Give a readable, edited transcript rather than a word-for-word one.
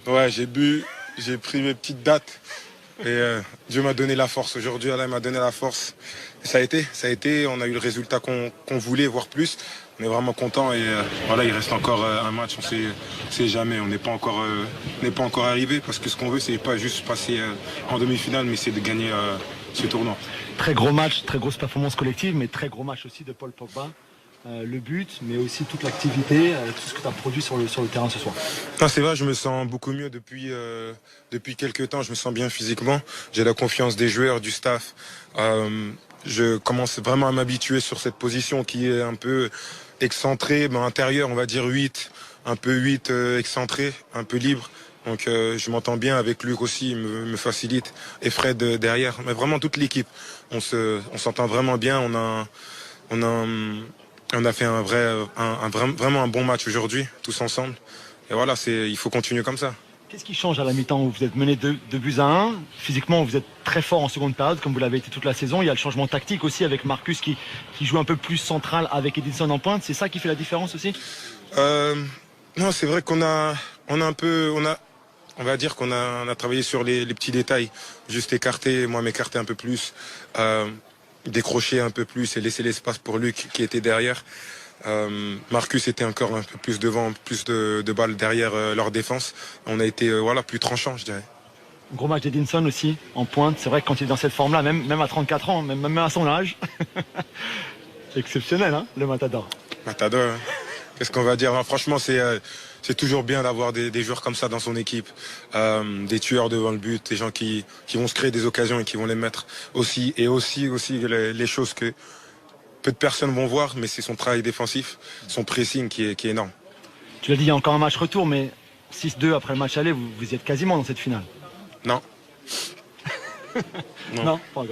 Ouais, j'ai bu, j'ai pris mes petites dates et Dieu m'a donné la force. Aujourd'hui, Allah m'a donné la force. Et ça a été. On a eu le résultat qu'on voulait, voire plus. On est vraiment content et voilà, il reste encore un match. On sait jamais. On n'est pas encore arrivé parce que ce qu'on veut, c'est pas juste passer en demi-finale, mais c'est de gagner ce tournoi. Très gros match, très grosse performance collective, mais très gros match aussi de Paul Pogba. Le but, mais aussi toute l'activité, tout ce que tu as produit sur le terrain ce soir. Non, c'est vrai, je me sens beaucoup mieux depuis quelques temps. Je me sens bien physiquement. J'ai la confiance des joueurs, du staff. Je commence vraiment à m'habituer sur cette position qui est un peu excentrée, mais intérieure, on va dire 8, un peu 8 excentré, un peu libre. Donc je m'entends bien avec Luc aussi, il me facilite. Et Fred derrière, mais vraiment toute l'équipe. On s'entend vraiment bien. On a fait vraiment un bon match aujourd'hui, tous ensemble. Et voilà, il faut continuer comme ça. Qu'est-ce qui change à la mi-temps où vous êtes mené 2-1? Physiquement, vous êtes très fort en seconde période, comme vous l'avez été toute la saison. Il y a le changement tactique aussi avec Marcus qui joue un peu plus central avec Edinson en pointe. C'est ça qui fait la différence aussi? Non, c'est vrai on va dire qu'on a travaillé sur les petits détails. Juste écarter, moi m'écarter un peu plus. Décrocher un peu plus et laisser l'espace pour Luc qui était derrière. Marcus était encore un peu plus devant, plus de balles derrière leur défense. On a été plus tranchant, je dirais. Gros match d'Edinson aussi, en pointe. C'est vrai que quand il est dans cette forme-là, même à 34 ans, même à son âge, c'est exceptionnel, hein, le Matador. Matador, hein. Qu'est-ce qu'on va dire? Non, franchement, c'est toujours bien d'avoir des joueurs comme ça dans son équipe, des tueurs devant le but, des gens qui vont se créer des occasions et qui vont les mettre aussi. Et aussi les choses que peu de personnes vont voir, mais c'est son travail défensif, son pressing qui est énorme. Tu l'as dit, il y a encore un match retour, mais 6-2 après le match aller, vous y êtes quasiment dans cette finale. Non. Non, pas encore.